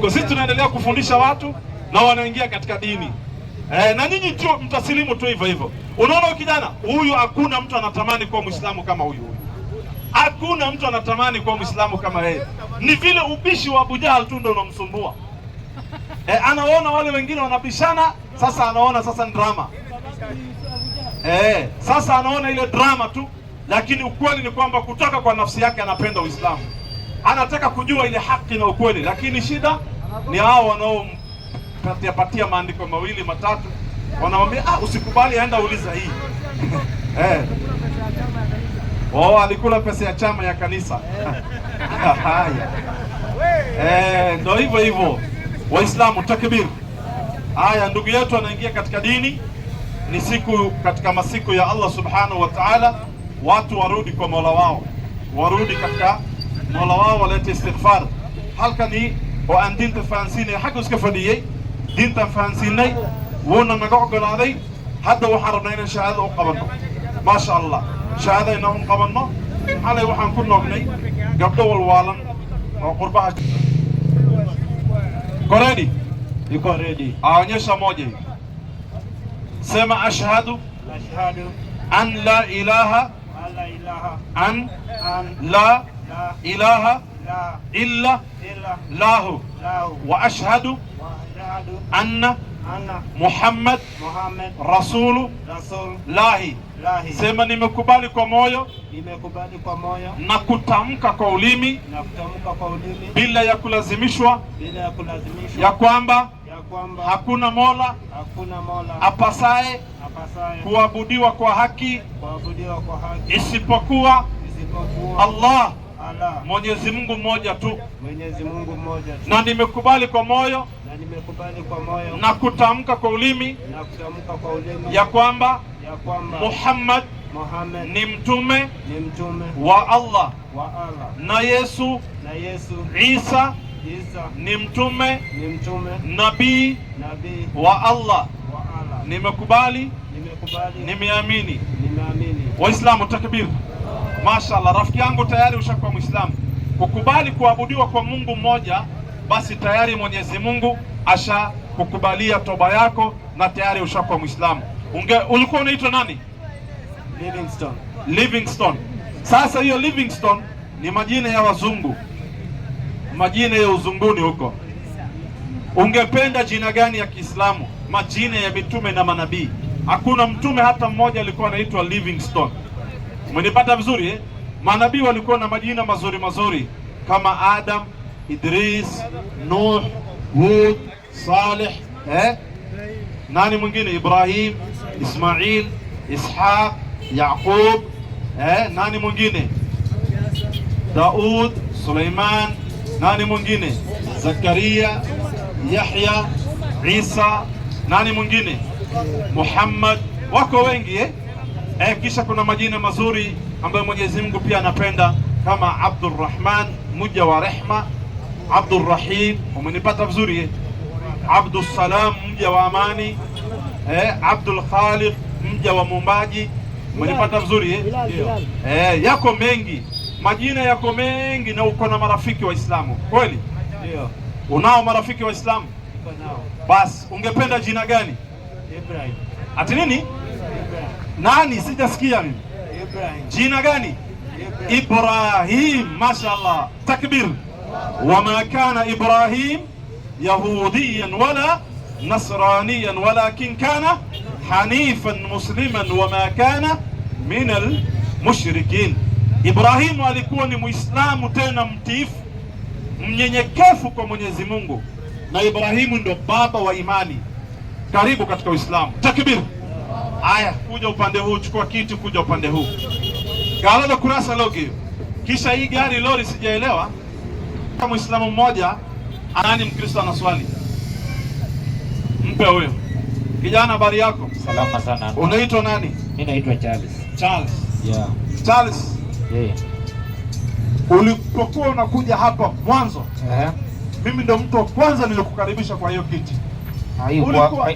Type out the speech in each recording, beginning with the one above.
huko. Sisi tunaendelea kufundisha watu na wanaingia katika dini. Na nyinyi tu mtasilimu tu hivyo hivyo. Unaona kijana huyu, hakuna mtu anatamani kuwa Muislamu kama huyu. Hakuna mtu anatamani kuwa Muislamu kama yeye. Ni vile ubishi wa Abu Jahal tu ndio unamsumbua. Anaona wale wengine wanabishana, sasa anaona sasa ni drama. Sasa anaona ile drama tu, lakini ukweli ni kwamba kutoka kwa nafsi yake anapenda Uislamu. Anataka kujua ile haki na ukweli, lakini shida ni hao wanaopatia maandiko mawili matatu, wanamwambia usikubali, aenda uliza hii. Alikula pesa ya chama ya kanisa. Haya. Ndio hivyo hivyo. Waislamu, takbir. Haya, ndugu yetu anaingia katika dini. Ni siku katika masiku ya Allah subhanahu wa ta'ala. Watu warudi kwa Mola wao, warudi katika Mola wao, walete istighfar. Halka ni oo aan diinta fahansiinay xagga iska fadhiyay, diintan fahansiinay wuuna naga ogolaaday. Hadda waxaan rabnaa inaan shahaada u qabanno. Maasha Allah, shahaada inaan u qabanno. Xalay waxaan ku noognay gabdho walwaalan oo qurbaha. Koredi? Iko ready. Aonyesha moja hivi. Sema ashhadu an la ilaha la ilaha illa lahu wa ashhadu anna Muhammad Rasulullahi. Sema nimekubali kwa moyo na kutamka kwa ulimi bila ya kulazimishwa ya kwamba hakuna mola apasaye kuabudiwa kwa haki isipokuwa Allah, Mwenyezi Mungu mmoja tu. Na nimekubali kwa moyo na kutamka kwa ulimi ya kwamba Muhammad ni mtume wa Allah, na Yesu Isa ni mtume nabii wa Allah. Nimekubali, nimeamini. Waislamu, takbir. Mashaallah, rafiki yangu tayari ushakuwa Muislamu. Kukubali kuabudiwa kwa Mungu mmoja, basi tayari Mwenyezi Mungu asha kukubalia toba yako na tayari ushakuwa Muislamu. Ulikuwa unaitwa nani? Livingstone. Sasa hiyo Livingstone ni majina ya wazungu, majina ya uzunguni huko. Ungependa jina gani ya Kiislamu? Majina ya mitume na manabii. Hakuna mtume hata mmoja alikuwa anaitwa Livingstone. Mwenipata vizuri eh? Manabii walikuwa na majina mazuri mazuri kama Adam, Idris, Nuh, Hud, Saleh, nani mwingine? Ibrahim, Ismail, Ishaq, Yaqub, nani mwingine? Daud, Suleiman, nani mwingine? Zakaria, Yahya, Isa, nani mwingine? Muhammad. Wako wengi kisha kuna majina mazuri ambayo Mwenyezi Mungu pia anapenda kama Abdurrahman, mja wa rehma, Abdurrahim, umenipata vizuri Abdus Salam, mja wa amani, Abdul Khaliq, mja wa muumbaji, umenipata vizuri yako mengi, majina yako mengi. Na uko na marafiki Waislamu kweli? Ndio. Unao marafiki Waislamu? Bas, ungependa jina gani? Ibrahim. Ati nini? Nani? Sijasikia mimi. Ibrahim. Jina gani? Ibrahim. Mashallah. Takbir. Wama kana Ibrahim yahudiyan wala nasraniyan walakin kana hanifan musliman wama kana min al-mushrikin. Ibrahim alikuwa ni Muislamu tena mtiifu, mnyenyekevu kwa Mwenyezi Mungu, na Ibrahimu ndo baba wa imani. Karibu katika Uislamu. Takbir. Aya, kuja upande huu, chukua kiti, kuja upande huu. Galada kurasa logi. Kisha hii gari lori sijaelewa. Kama Muislamu mmoja anani Mkristo ana swali. Mpe huyo. Kijana, habari yako? Salama sana. Unaitwa nani? Mimi naitwa Charles. Charles. Yeah. Charles. Yeah. Ulipokuwa unakuja hapa mwanzo, mimi ndo mtu wa kwanza nilikukaribisha kwa hiyo kiti.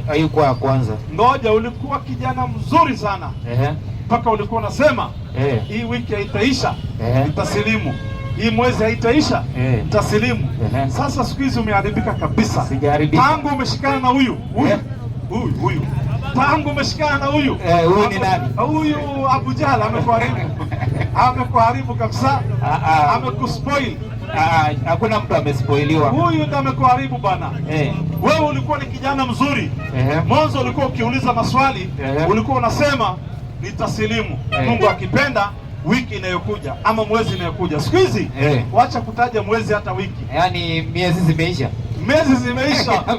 Haikuwa ya kwanza. Ngoja, ulikuwa kijana mzuri sana. Mpaka ulikuwa unasema hii wiki haitaisha, nitasilimu. hii mwezi haitaisha, nitasilimu. Sasa siku hizi umeharibika kabisa. Sijaharibika. Tangu umeshikana na huyu tangu umeshikana na huyu huyu ni nani? Huyu Abu Jahl amekuharibu. Amekuharibu kabisa. Amekuspoil. Hakuna mtu amespoiliwa. Huyu ndiye amekuharibu bana. Wewe ulikuwa ni kijana mzuri. Mwanzo ulikuwa ukiuliza maswali, ulikuwa unasema nitasilimu. Mungu akipenda wiki inayokuja ama mwezi inayokuja. Siku hizi wacha kutaja mwezi hata wiki. Yaani miezi zimeisha. Miezi zimeisha. Na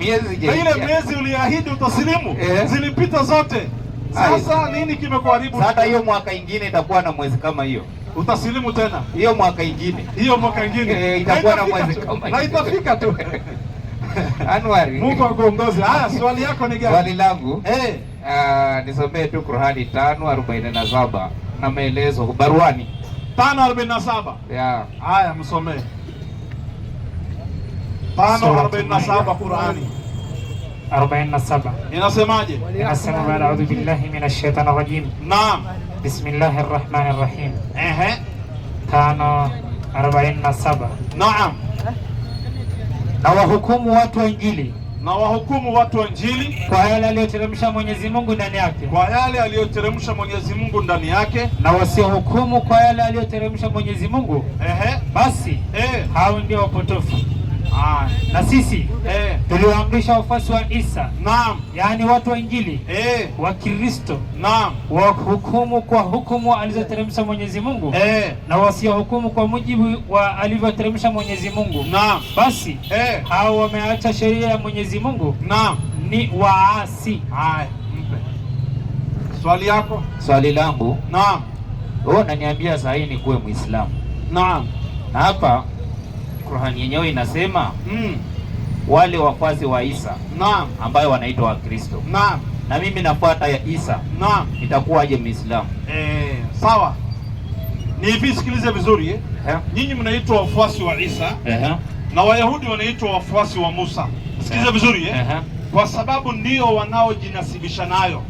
ile miezi uliahidi utasilimu zilipita zote. Sasa nini kimekuharibu? Sasa hiyo mwaka ingine itakuwa na mwezi kama hiyo. Utasilimu tena? Hiyo mwaka ingine. Hiyo mwaka ingine itakuwa na mwezi kama hiyo. Na itafika tu. Anwari. Mungu akuongoze. Haya, swali yako ni gani? Swali langu nisomee tu Qur'ani 5:47 na maelezo baruani 5:47. Haya, msomee 5:47 Qur'ani 47. inasemaje? Inasema baada a'udhu billahi minash shaitani rajim. Naam. Bismillahir rahmanir rahim. 5:47. Naam. Na wahukumu watu wa Injili. Na wahukumu watu wa Injili kwa yale aliyoteremsha Mwenyezi Mungu ndani yake. Kwa yale aliyoteremsha Mwenyezi Mungu ndani yake. Na wasiohukumu kwa yale aliyoteremsha Mwenyezi Mungu. Basi hao ndio wapotofu. Na sisi tuliwaamrisha wafuasi wa Isa, naam, yaani watu wa Injili wa Kristo, naam, wahukumu kwa hukumu alizoteremsha Mwenyezi Mungu, na wasiohukumu kwa mujibu wa alivyoteremsha Mwenyezi Mungu. Naam. Basi hao wameacha sheria ya Mwenyezi Mungu, naam, ni waasi. Haya, mpe swali yako. Swali langu, naam, wewe unaniambia sasa hii ni kuwe Muislamu. Naam. Na hapa Qur'ani yenyewe inasema wale wafuasi wa Isa, naam, ambayo wanaitwa Wakristo, naam, na mimi nafuata ya Isa, naam, nitakuwaje Muislamu? Sawa. Ni hivi, sikilize vizuri nyinyi mnaitwa wafuasi wa Isa na Wayahudi wanaitwa wafuasi wa Musa. Sikilize vizuri kwa sababu ndio wanaojinasibisha nayo.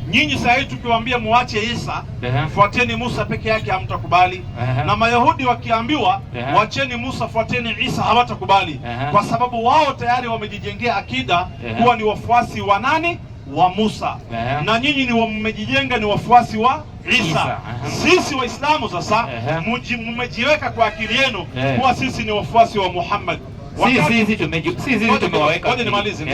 Nyinyi sasa hivi tukiwaambia muache Isa, fuateni Musa peke yake, hamtakubali. Na Mayahudi wakiambiwa wacheni Musa, fuateni Isa, hawatakubali. Kwa sababu wao tayari wamejijengea akida kuwa ni wafuasi wa nani? Wa Musa. Na nyinyi ni mmejijenga ni wafuasi wa Isa. Sisi Waislamu sasa mmejiweka kwa akili yenu kuwa sisi ni wafuasi wa Muhammad. Sisi tumewaweka. Ngoja nimalize.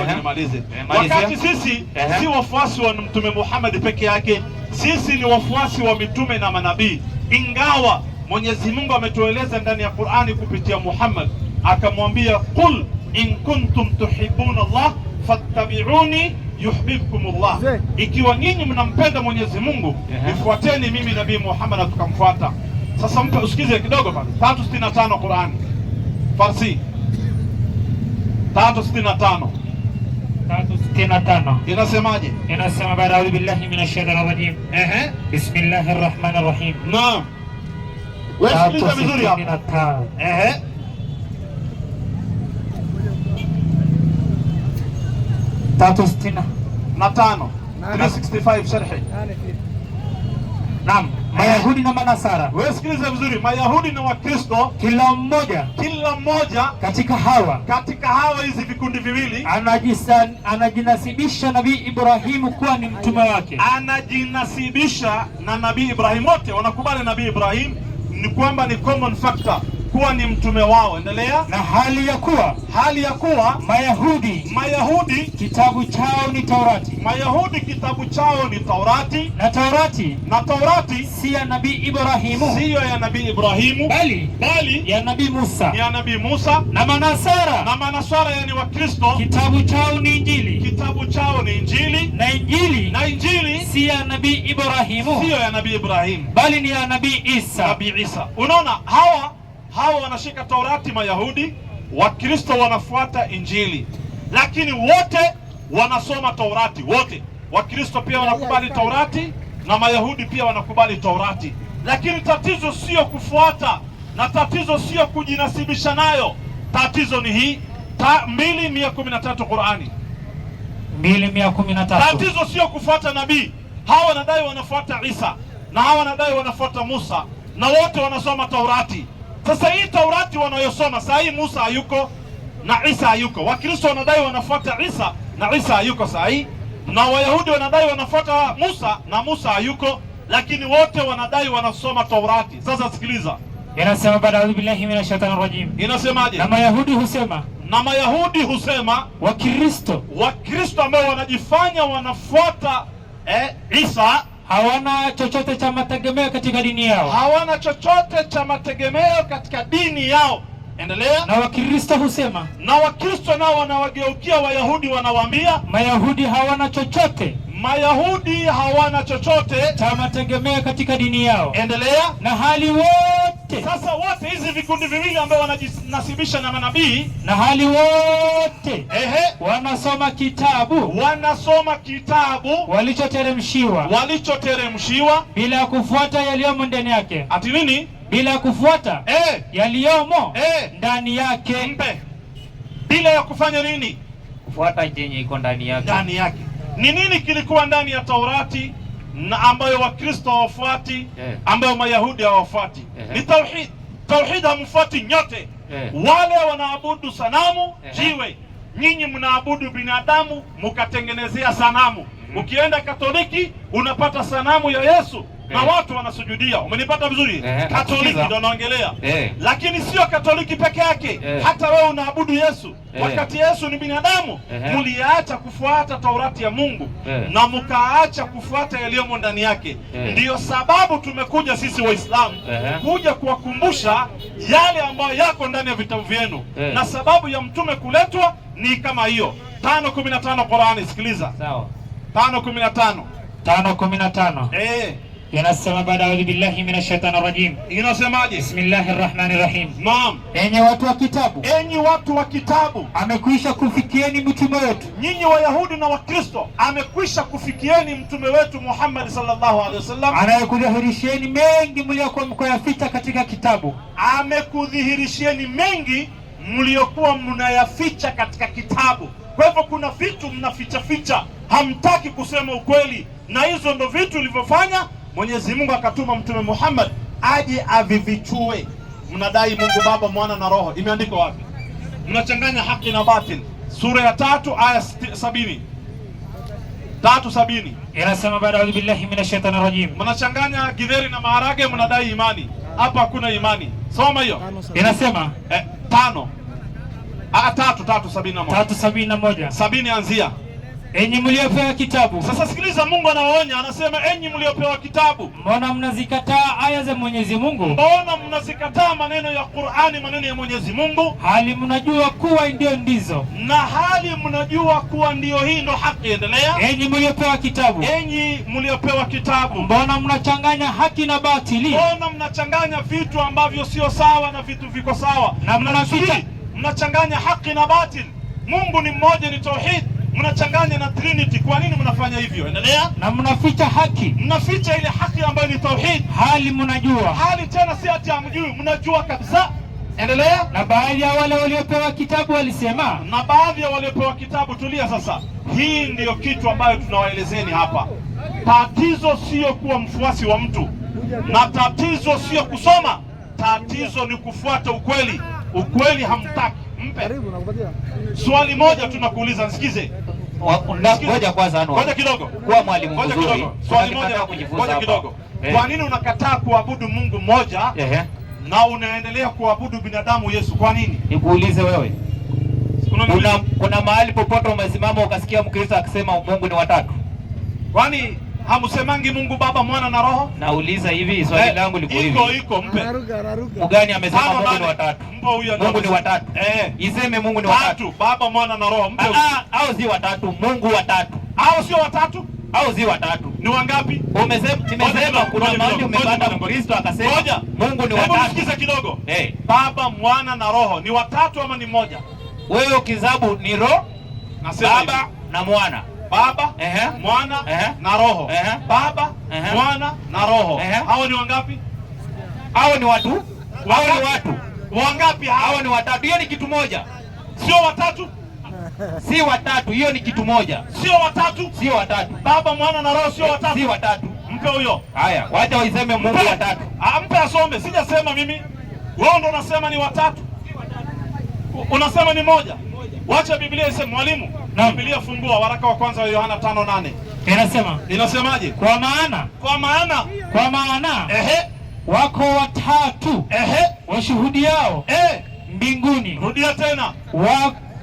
Wakati sisi si wafuasi wa Mtume Muhammad peke yake, sisi ni wafuasi wa mitume na manabii. Ingawa Mwenyezi Mungu ametueleza ndani ya Qur'ani kupitia Muhammad, akamwambia qul in kuntum tuhibbuna Allah fattabi'uni yuhibbukumullah. Ikiwa nyinyi mnampenda Mwenyezi Mungu, nifuateni mimi Nabii Muhammad, na tukamfuata. Sasa mpe usikize kidogo pale 365 Qur'ani Farsi 365 inasemaje? Inasema baada a'udhu billahi minash shaitani rajim. Bismillahir rahmanir rahim. Naam. Wewe sikiliza vizuri hapo. 365 sharhi. Naam. Mayahudi na Manasara. Wewe sikiliza vizuri, Mayahudi na Wakristo, kila mmoja katika hawa hizi vikundi viwili anajinasibisha Nabii Ibrahimu kuwa ni mtume wake. Anajinasibisha na Nabii Ibrahim, wote wanakubali Nabii Ibrahim ni kwamba ni common factor kuwa ni mtume wao. Endelea. Na hali ya kuwa Mayahudi kitabu chao ni Taurati. Mayahudi kitabu chao ni Taurati. Na Taurati si ya Nabii Ibrahimu. Siyo ya Nabii Ibrahimu. Bali ya Nabii Musa. Ya Nabii Musa. Na Manasara yani Wakristo kitabu chao ni Injili. Kitabu chao ni Injili. Na Injili si ya Nabii Ibrahimu. Siyo ya Nabii Ibrahimu. Bali ni ya Nabii Isa. Unaona, hawa wanashika Taurati Mayahudi, Wakristo wanafuata Injili. Lakini wote wanasoma Taurati, wote. Wakristo pia wanakubali Taurati na Mayahudi pia wanakubali Taurati. Lakini tatizo sio kufuata, na tatizo sio kujinasibisha nayo. Tatizo ni hii 2:113 Qur'ani. 2:113. Tatizo sio kufuata nabii. Hawa wanadai wanafuata Isa na hawa wanadai wanafuata Musa, na wote wanasoma Taurati. Sasa hii Taurati wanayosoma saa hii, Musa hayuko na Isa hayuko. Wakristo wanadai wanafuata Isa na Isa hayuko saa hii, na Wayahudi wanadai wanafuata Musa na Musa hayuko, lakini wote wanadai wanasoma Taurati. Sasa sikiliza, inasema baada ya billahi minash shaitani rajim. Inasemaje? Na Mayahudi husema Wakristo ambao wanajifanya wanafuata Isa hawana chochote cha mategemeo katika dini yao. Hawana chochote cha mategemeo katika dini yao. Endelea. Na Wakristo husema, na Wakristo nao wanawageukia Wayahudi, wanawaambia Mayahudi hawana chochote cha mategemeo katika dini yao. Endelea. Na hali wote, sasa wote hizi vikundi viwili ambao wanajinasibisha na manabii, na hali wote wanasoma kitabu walichoteremshiwa bila kufuata yaliyomo ndani yake. Ati nini? Bila kufuata yaliyomo ndani yake. Mpe. Bila ya kufanya nini? Kufuata yenye iko ndani yake. Ni nini kilikuwa ndani ya Taurati na ambayo Wakristo hawafuati, ambayo Mayahudi hawafuati? Ni tauhid. Tauhid hamfuati nyote. Wale wanaabudu sanamu, jiwe. Nyinyi mnaabudu binadamu, mkatengenezea sanamu. Ukienda Katoliki unapata sanamu ya Yesu na watu wanasujudia. Umenipata vizuri? Katoliki ndio naongelea. Lakini sio Katoliki peke yake. Hata wewe unaabudu Yesu. Wakati Yesu ni binadamu, mliacha kufuata Taurati ya Mungu na mkaacha kufuata yaliyomo ndani yake. Ndiyo sababu tumekuja sisi Waislamu kuja kuwakumbusha yale ambayo yako ndani ya vitabu vyenu. Na sababu ya mtume kuletwa ni kama hiyo. 5:15 Qur'ani, sikiliza. Sawa. 5:15. Inasema baada ya billahi minash shaitani rajim. Inasemaje? Bismillahir rahmanir rahim. Naam. Enyi watu wa kitabu, amekwisha kufikieni mtume wetu. Nyinyi Wayahudi na Wakristo, amekwisha kufikieni mtume wetu Muhammad sallallahu alaihi wasallam, anayekudhihirishieni mengi mliokuwa mkoyaficha katika kitabu. Amekudhihirishieni mengi mliokuwa mnayaficha katika kitabu. Kwa hivyo kuna vitu mnaficha, hamtaki kusema ukweli, na hizo ndo vitu vilivyofanya Mwenyezi Mungu akatuma Mtume Muhammad aje avivichue. Mnadai Mungu Baba, Mwana na Roho. Imeandikwa wapi? Mnachanganya haki na batil. Sura ya 3 aya 70. 3:70. Inasema baada ya billahi minash shaitani rajim. Mnachanganya githeri na maharage, mnadai imani. Hapa hakuna imani. Soma hiyo. Inasema 5. 3:71. 3:71. 70 anzia. Enyi mliopewa kitabu. Sasa sikiliza, Mungu anawaonya, anasema enyi mliopewa kitabu, mbona mnazikataa aya za Mwenyezi Mungu? Mbona mnazikataa maneno ya Qur'ani, maneno ya Mwenyezi Mungu? Hali mnajua kuwa ndio ndizo. Na hali mnajua kuwa ndio hii ndo haki. Endelea. Enyi mliopewa kitabu. Enyi mliopewa kitabu. Mbona mnachanganya haki na batili? Mbona mnachanganya vitu ambavyo sio sawa na vitu viko sawa? Na mnachanganya haki na batili. Mungu ni mmoja, ni tauhid. Mnachanganya na Trinity. Kwa nini mnafanya hivyo? Endelea. Na mnaficha haki. Mnaficha ile haki ambayo ni tauhid. Hali mnajua. Hali tena si ati hamjui, mnajua kabisa. Endelea. Na baadhi ya wale waliopewa kitabu walisema. Na baadhi ya waliopewa kitabu, tulia sasa. Hii ndiyo kitu ambayo tunawaelezeni hapa. Tatizo sio kuwa mfuasi wa mtu. Na tatizo sio kusoma. Tatizo ni kufuata ukweli. Ukweli hamtaki. Mpe. Swali moja tunakuuliza, nisikize. Ngoja kwanza Anwar. Ngoja kidogo. Kuwa mwalimu mzuri. Swali moja kujifunza. Ngoja kidogo. Kwa nini unakataa kuabudu Mungu mmoja na unaendelea kuabudu binadamu Yesu? Kwa nini? Nikuulize wewe. Kuna mahali popote umesimama ukasikia Mkristo akisema Mungu ni watatu? Kwani hamsemangi Mungu Baba, Mwana na Roho? Nauliza hivi, swali langu liko hivi. Iko mpe. Mgani amesema Mungu ni watatu? Mungu ni watatu. Iseme Mungu ni watatu. Baba, Mwana na Roho. Mpe. Au si watatu, Mungu watatu. Au sio watatu? Au si watatu. Ni wangapi? Nimesema kuna mahali umepata Mkristo akasema Mungu ni watatu. Hebu nisikize kidogo. Baba, Mwana na Roho ni watatu ama ni moja? Wewe ukizabu ni Roho, Baba na Mwana. Baba, Mwana na Roho. Baba, Mwana na Roho. Hao ni wangapi? Hao ni watu. Hao ni watu. Wangapi hao? Hao ni watatu. Hiyo ni kitu moja. Sio watatu? Si watatu, hiyo ni kitu moja. Sio watatu? Sio watatu. Baba, Mwana na Roho sio watatu? Si watatu. Mpe huyo. Haya, wacha waiseme Mungu watatu. Mpe asome, sijasema mimi. Wewe ndo unasema ni watatu, unasema ni moja. Wacha Biblia iseme. Mwalimu, na Biblia fungua waraka wa kwanza wa Yohana 5:8. Inasemaje? Kwa maana wako watatu washuhudiao mbinguni. Rudia tena.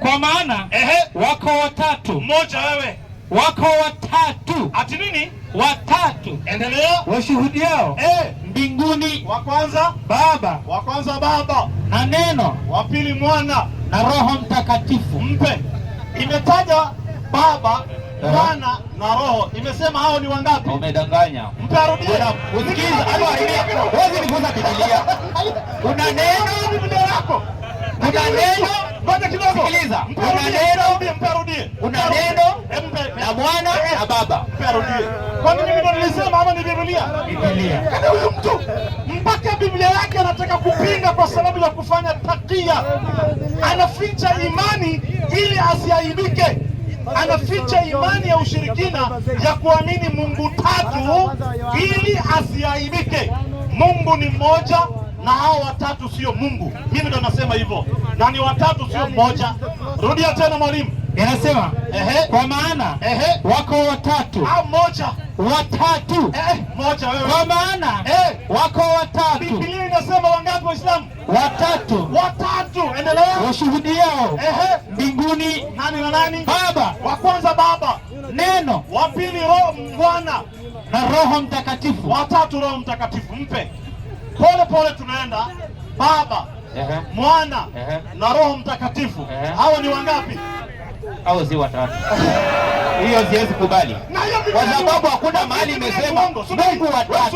Kwa maana wako watatu. Mmoja wewe. Wako watatu. Ati nini? Watatu. Endelea. Washuhudiao mbinguni. Wa kwanza Baba. Na Neno. Wa pili Mwana na Roho Mtakatifu. Mpe. Imetaja Baba, Mwana na Roho. Imesema hao ni wangapi? Umedanganya. Mpe arudie. Usikiza. Wewe ulikuza Biblia. Una neno Biblia yako. Kuna neno. Ngoja kidogo. Sikiliza. Kuna neno. Mpe arudie. Kuna neno na Mwana na Baba. Mpe arudie. Kwani mimi ndo nilisema ama ni Biblia? Biblia. Kana huyu mtu mpaka Biblia yake anataka kupinga kwa sababu ya kufanya takia. Anaficha imani ili asiaibike. Anaficha imani ya ushirikina ya kuamini Mungu tatu ili asiaibike. Mungu ni mmoja na hao watatu sio Mungu. Mimi ndo nasema hivyo. Na ni watatu sio mmoja. Rudia tena mwalimu. Inasema kwa maana wako watatu. Moja. Watatu. Moja wewe. Kwa maana wako watatu. Biblia inasema wangapi Waislamu? Watatu. Endelea. Washuhudiao mbinguni. Nani na nani? Baba. Wa kwanza Baba. Neno. Wa pili Roho Mwana na Roho Mtakatifu. Watatu Roho Mtakatifu. Mpe. Pole tunaenda. Baba, Mwana na Roho Mtakatifu. Hao ni wangapi? Hao si watatu. Hiyo siwezi kubali. Kwa sababu hakuna mahali imesema Mungu watatu.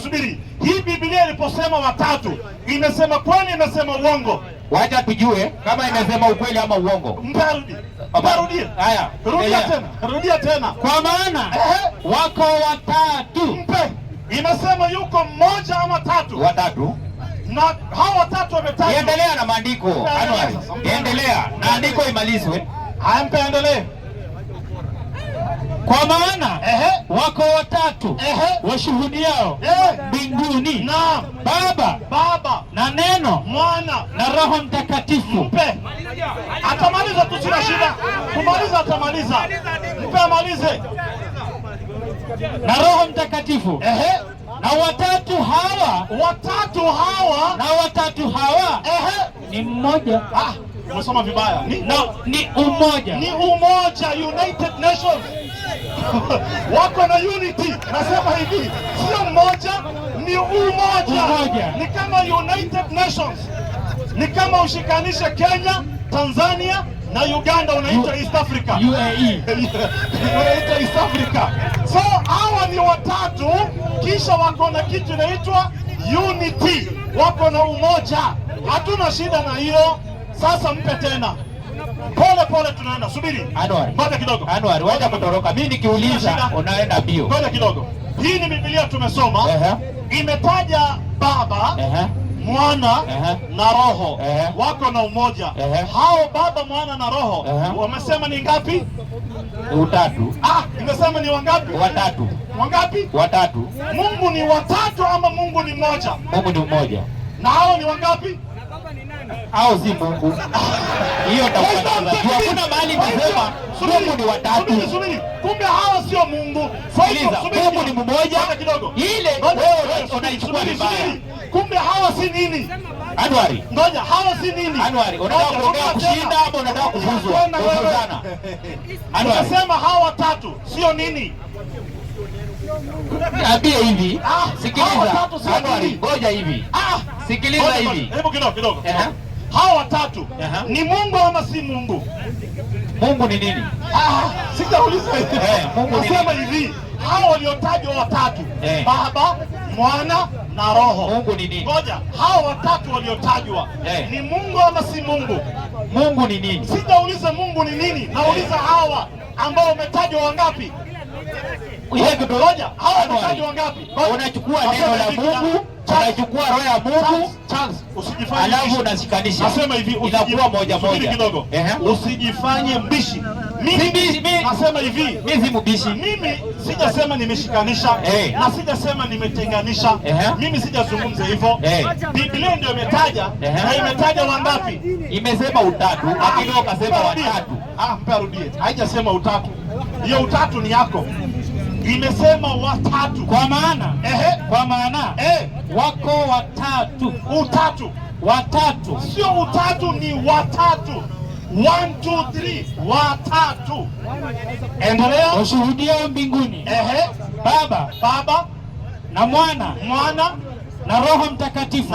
Subiri. Hii Biblia iliposema watatu, imesema kweli, imesema uongo? Wacha tujue kama imesema ukweli ama uongo. Mparudie. Haya. Rudia tena. Kwa maana wako watatu. Mpe. Imesema yuko mmoja ama tatu? Watatu. Na hao watatu wametajwa. Endelea na maandiko. Anwari. Endelea. Na andiko imalizwe. Mpe endelee. Kwa maana wako watatu washuhudiao mbinguni. Naam. Baba na Neno, Mwana na Roho Mtakatifu. Mpe. Atamaliza tu, sina shida. Kumaliza atamaliza. Mpe amalize. Na Roho Mtakatifu. Na watatu hawa ni mmoja. Umesoma vibaya. Ni umoja. United Nations. Wako na unity. Nasema hivi, sio mmoja, ni umoja. Ni kama United Nations. Ni kama ushikanishe Kenya, Tanzania na Uganda, unaitwa East Africa. UAE. Unaitwa East Africa. So hawa ni watatu, kisha wako na kitu inaitwa unity. Wako na umoja. Hatuna shida na hiyo. Sasa mpe tena. Pole tunaenda. Subiri. Ngoja kidogo. Anwar, wacha kutoroka. Mimi nikiuliza unaenda bio. Ngoja kidogo. Hii ni Biblia tumesoma. Imetaja Baba, Mwana na Roho. Wako na umoja. Hao Baba, Mwana na Roho wamesema ni ngapi? Utatu. Imesema ni wangapi? Watatu. Wangapi? Watatu. Mungu ni watatu ama Mungu ni mmoja? Mungu ni mmoja. Na hao ni wangapi? Hao si Mungu. Hiyo tafuta. Hakuna mahali kusema Mungu ni watatu. Subiri. Kumbe hao sio Mungu. Mungu ni mmoja. Ile wewe unaichukua vibaya. Kumbe hawa si nini? Anwari. Ngoja, hawa si nini? Anwari, unataka kuongea kushinda ama unataka kufuzwa? Kufuzana. Anwari. Unasema hawa watatu sio nini? Niambie hivi. Sikiliza. Anwari, ngoja hivi. Sikiliza hivi. Hebu kidogo. Hawa watatu ni Mungu ama si Mungu? Mungu ni nini? Sitauliza hivi. Mungu ni nasema hivi, hao waliotajwa watatu, Baba, Mwana na Roho. Mungu ni nini? Ngoja, hao watatu waliotajwa ni Mungu ama si Mungu? Mungu ni nini? Sitauliza Mungu ni nini, nauliza hawa ambao wametajwa wangapi? Ngoja, hawa wametajwa wangapi? Unachukua neno la Mungu, unachukua roho ya Mungu, usijifanye alafu unashikanisha. Nasema hivi, inakuwa moja moja kidogo. Usijifanye mbishi. Mimi nasema hivi, mimi si mbishi. Mimi Sijasema nimeshikanisha na sijasema nimetenganisha. Mimi sijazungumza hivyo. Biblia ndio imetaja na imetaja wangapi? Imesema utatu, lakini wakasema watatu. Mpe arudie. Haijasema utatu. Hiyo utatu ni yako. Imesema watatu. Kwa maana wako watatu. Utatu. Watatu. Sio utatu, ni watatu. 1, 2, 3. Watatu. Endelea. Washuhudia mbinguni. Baba na Mwana na Roho Mtakatifu.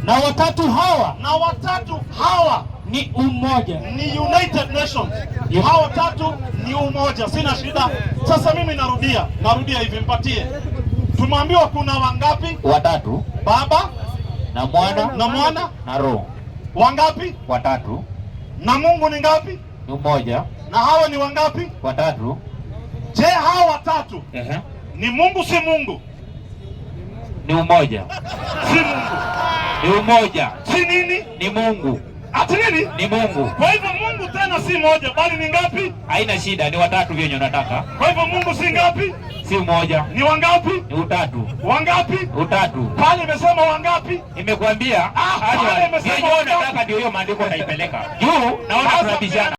Na watatu hawa ni umoja. Ni United Nations. Hawa watatu ni umoja. Sina shida. Sasa mimi narudia hivi, mpatie. Tumeambiwa kuna wangapi? Watatu. Baba na Mwana na Roho. Wangapi? Watatu. Na Mungu ni ngapi? Ni umoja. Na hawa ni wangapi? Watatu. Je, hawa watatu ni Mungu si Mungu? Ni umoja. Si Mungu. Ni umoja. Si nini? Ni Mungu. Ati nini? Ni Mungu. Kwa hivyo Mungu tena si moja bali ni ngapi? Haina shida, ni watatu vyenye unataka. Kwa hivyo Mungu si ngapi? Si moja. Ni wangapi? Ni utatu. Wangapi? Utatu. Pale imesema wangapi? Nimekuambia. Pale imesema unataka ndio hiyo maandiko naipeleka. Juu naona tunabishana.